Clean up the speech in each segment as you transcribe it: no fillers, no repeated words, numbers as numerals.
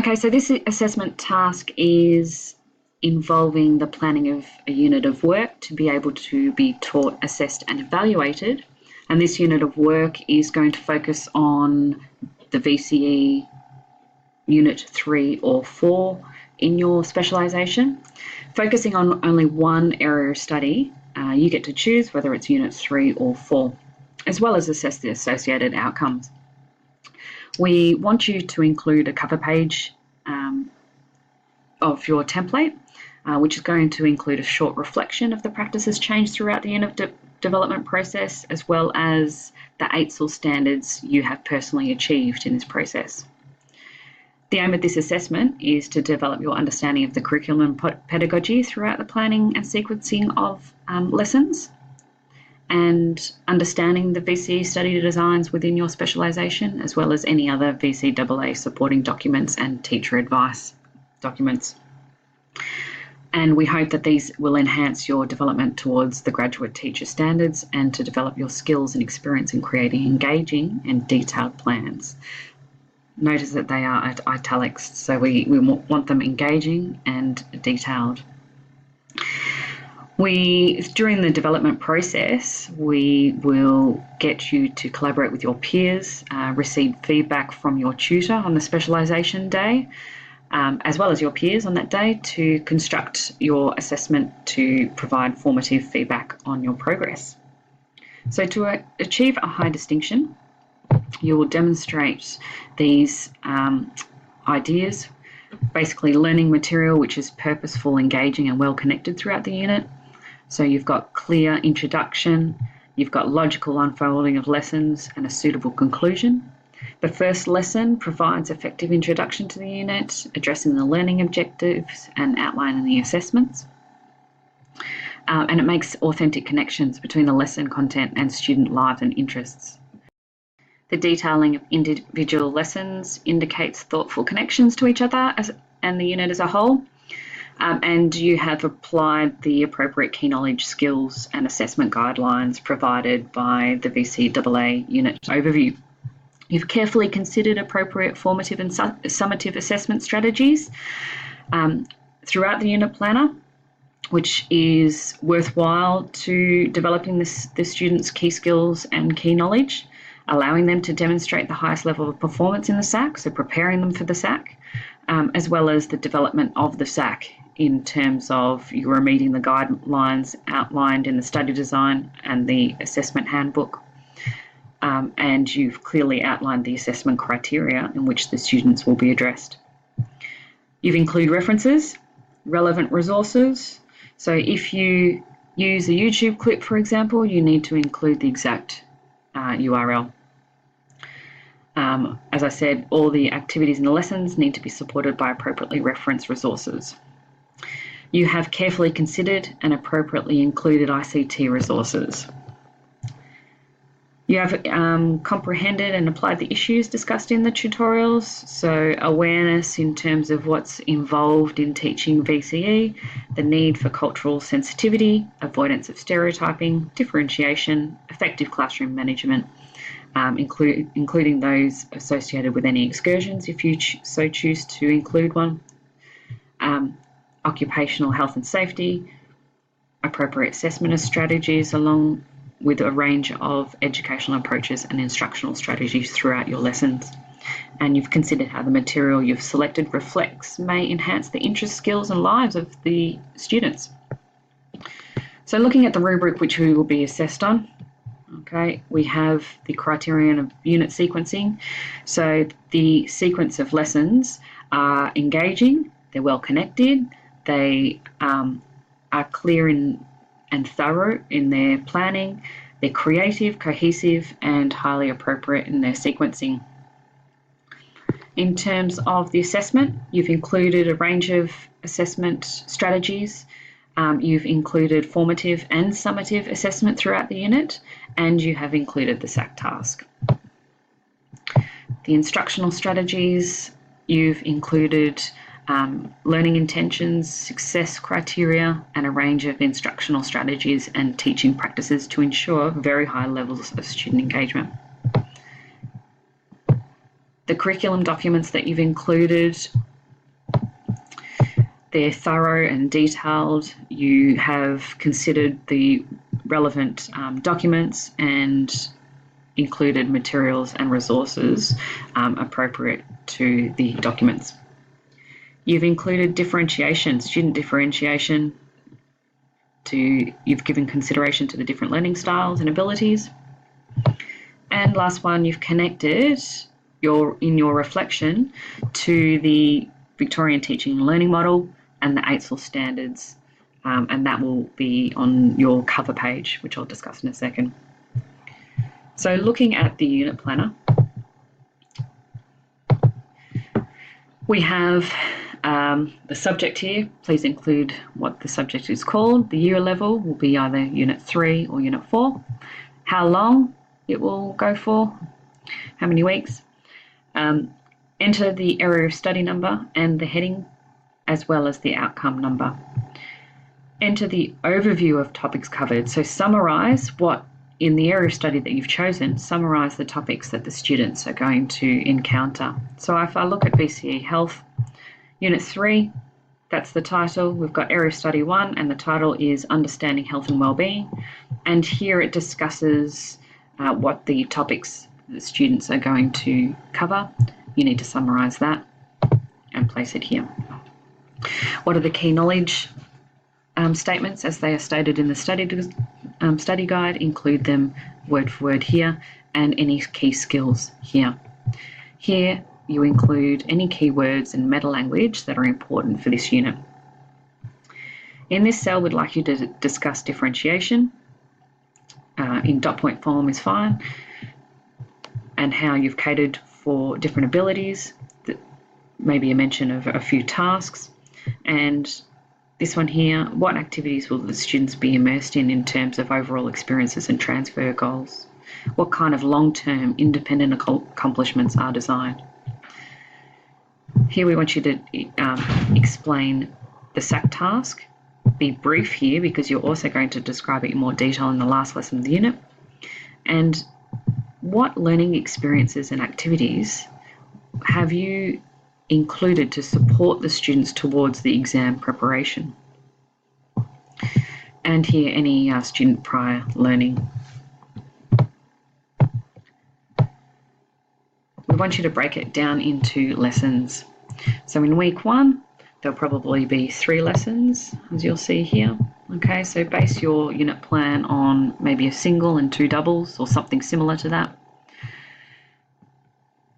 Okay, so this assessment task is involving the planning of a unit of work to be able to be taught, assessed and evaluated. And this unit of work is going to focus on the VCE Unit 3 or 4 in your specialisation. Focusing on only one area of study, you get to choose whether it's Unit 3 or 4, as well as assess the associated outcomes. We want you to include a cover page of your template, which is going to include a short reflection of the practices changed throughout the unit development process, as well as the AITSL standards you have personally achieved in this process. The aim of this assessment is to develop your understanding of the curriculum and pedagogy throughout the planning and sequencing of lessons, and understanding the VCE study designs within your specialisation, as well as any other VCAA supporting documents and teacher advice documents. And we hope that these will enhance your development towards the graduate teacher standards and to develop your skills and experience in creating engaging and detailed plans. Notice that they are at italics, so we want them engaging and detailed. During the development process, we will get you to collaborate with your peers, receive feedback from your tutor on the specialisation day, as well as your peers on that day, to construct your assessment to provide formative feedback on your progress. So to achieve a high distinction, you will demonstrate these ideas, basically learning material which is purposeful, engaging and well connected throughout the unit. So you've got clear introduction, you've got logical unfolding of lessons and a suitable conclusion. The first lesson provides effective introduction to the unit, addressing the learning objectives and outlining the assessments. And it makes authentic connections between the lesson content and student lives and interests. The detailing of individual lessons indicates thoughtful connections to each other and the unit as a whole. And you have applied the appropriate key knowledge, skills and assessment guidelines provided by the VCAA unit overview. You've carefully considered appropriate formative and summative assessment strategies throughout the unit planner, which is worthwhile to developing the students' key skills and key knowledge, allowing them to demonstrate the highest level of performance in the SAC, so preparing them for the SAC, as well as the development of the SAC in terms of you are meeting the guidelines outlined in the study design and the assessment handbook. And you've clearly outlined the assessment criteria in which the students will be addressed. You've included references, relevant resources. So if you use a YouTube clip, for example, you need to include the exact URL. As I said, all the activities in the lessons need to be supported by appropriately referenced resources. You have carefully considered and appropriately included ICT resources. You have comprehended and applied the issues discussed in the tutorials, so awareness in terms of what's involved in teaching VCE, the need for cultural sensitivity, avoidance of stereotyping, differentiation, effective classroom management, including those associated with any excursions if you so choose to include one, occupational health and safety, appropriate assessment strategies along with a range of educational approaches and instructional strategies throughout your lessons. And you've considered how the material you've selected reflects, may enhance the interest, skills and lives of the students. So looking at the rubric which we will be assessed on, okay, we have the criterion of unit sequencing. So the sequence of lessons are engaging, they're well connected, they are clear and thorough in their planning, they're creative, cohesive and highly appropriate in their sequencing. In terms of the assessment, you've included a range of assessment strategies. You've included formative and summative assessment throughout the unit, and you have included the SAC task. The instructional strategies, you've included learning intentions, success criteria, and a range of instructional strategies and teaching practices to ensure very high levels of student engagement. The curriculum documents that you've included They're thorough and detailed. You have considered the relevant documents and included materials and resources appropriate to the documents. You've included differentiation, student differentiation. You've given consideration to the different learning styles and abilities. And last one, you've connected in your reflection to the Victorian Teaching and Learning Model and the AITSL standards, and that will be on your cover page, which I'll discuss in a second. So looking at the unit planner, we have the subject here. Please include what the subject is called. The year level will be either Unit 3 or Unit 4. How long it will go for, how many weeks. Enter the area of study number and the heading, as well as the outcome number. Enter the overview of topics covered. So summarise what, in the area of study that you've chosen, summarise the topics that the students are going to encounter. So if I look at VCE Health, Unit 3, that's the title. We've got Area of Study 1, and the title is Understanding Health and Wellbeing. And here it discusses what the topics the students are going to cover. You need to summarise that and place it here. What are the key knowledge statements as they are stated in the study guide? Include them word for word here, and any key skills here. Here you include any keywords and meta language that are important for this unit. In this cell, we'd like you to discuss differentiation. In dot point form is fine, and how you've catered for different abilities, maybe a mention of a few tasks, and this one here, what activities will the students be immersed in terms of overall experiences and transfer goals? What kind of long-term independent accomplishments are designed? Here we want you to explain the SAC task. Be brief here because you're also going to describe it in more detail in the last lesson of the unit. And what learning experiences and activities have you included to support the students towards the exam preparation? And here, any student prior learning. We want you to break it down into lessons. So in week 1, there'll probably be 3 lessons, as you'll see here. Okay, so base your unit plan on maybe a single and 2 doubles or something similar to that.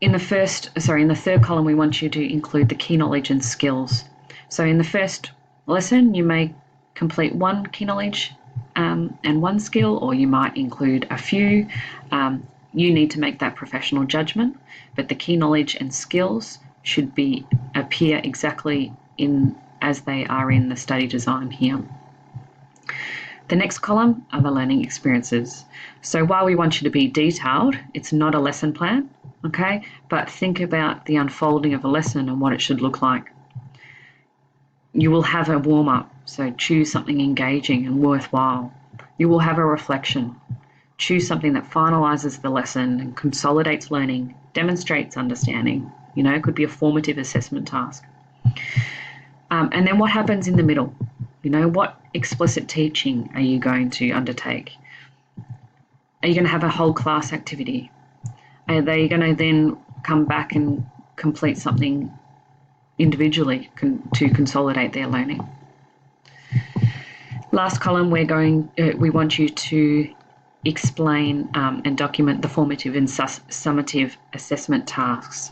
In the third column, we want you to include the key knowledge and skills. So in the first lesson, you may complete 1 key knowledge and 1 skill, or you might include a few. You need to make that professional judgment, but the key knowledge and skills should appear exactly as they are in the study design here. The next column are the learning experiences. So while we want you to be detailed, it's not a lesson plan, okay? But think about the unfolding of a lesson and what it should look like. You will have a warm-up, so choose something engaging and worthwhile. You will have a reflection. Choose something that finalises the lesson and consolidates learning, demonstrates understanding. It could be a formative assessment task. And then what happens in the middle? What explicit teaching are you going to undertake? Are you going to have a whole class activity? Are they going to then come back and complete something individually to consolidate their learning? Last column, we want you to explain and document the formative and summative assessment tasks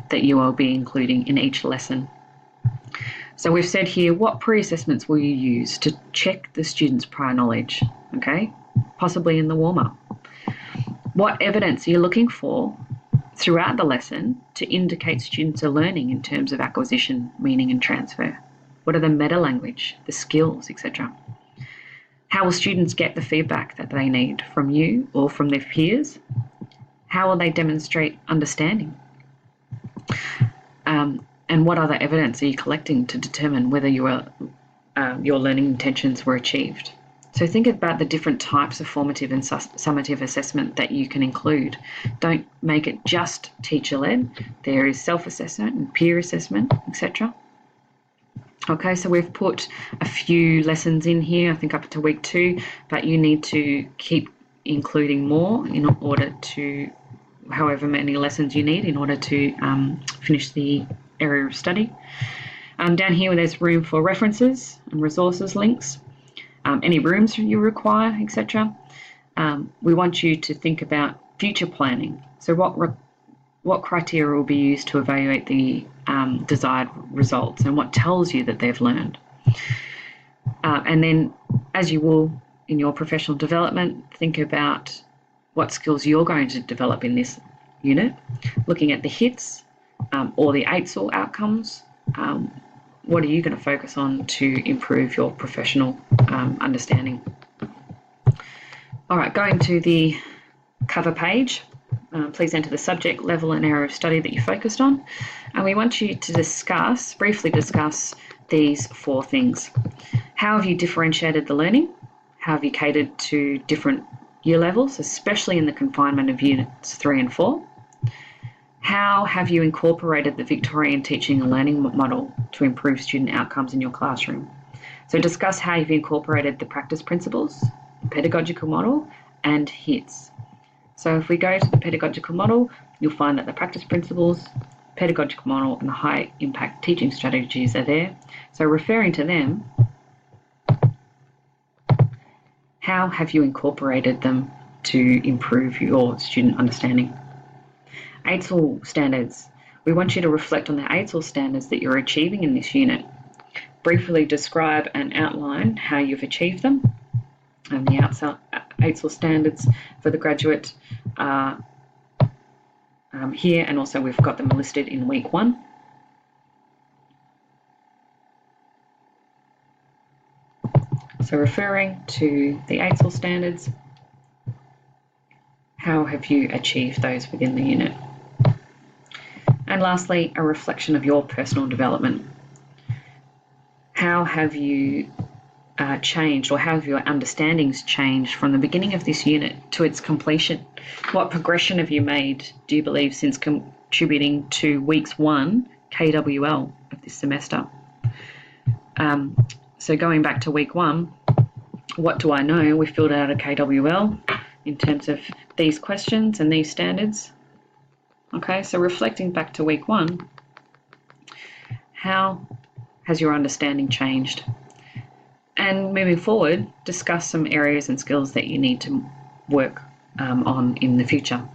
that you will be including in each lesson. So we've said here, what pre-assessments will you use to check the student's prior knowledge, okay? Possibly in the warm-up. What evidence are you looking for throughout the lesson to indicate students are learning in terms of acquisition, meaning and transfer? What are the meta language, the skills, etc.? How will students get the feedback that they need from you or from their peers? How will they demonstrate understanding? And what other evidence are you collecting to determine whether your learning intentions were achieved? So think about the different types of formative and summative assessment that you can include. Don't make it just teacher-led. There is self-assessment and peer assessment, etc. Okay, so we've put a few lessons in here, I think up to week 2, but you need to keep including more in order to, however many lessons you need in order to finish the area of study. Down here there's room for references and resources links, any rooms you require, etc. We want you to think about future planning. So what criteria will be used to evaluate the desired results and what tells you that they've learned. And then, as you will in your professional development, think about what skills you're going to develop in this unit, looking at the HITS or the AITSL outcomes. What are you going to focus on to improve your professional understanding? All right, going to the cover page. Please enter the subject, level and area of study that you focused on. And we want you to briefly discuss these 4 things. How have you differentiated the learning? How have you catered to different year levels, especially in the confinement of units 3 and 4? How have you incorporated the Victorian teaching and learning model to improve student outcomes in your classroom? So discuss how you've incorporated the practice principles, the pedagogical model, and HITS. So if we go to the pedagogical model, you'll find that the practice principles, pedagogical model, and the high impact teaching strategies are there. So referring to them, how have you incorporated them to improve your student understanding? AITSL standards. We want you to reflect on the AITSL standards that you're achieving in this unit. Briefly describe and outline how you've achieved them. And the AITSL standards for the graduate are here, and also we've got them listed in week 1. So referring to the AITSL standards, how have you achieved those within the unit? And lastly, a reflection of your personal development. How have you changed, or how have your understandings changed from the beginning of this unit to its completion? What progression have you made, do you believe, since contributing to weeks 1 KWL of this semester? So going back to week 1, what do I know? We filled out a KWL in terms of these questions and these standards. Okay, so reflecting back to week 1, how has your understanding changed? And moving forward, discuss some areas and skills that you need to work on in the future.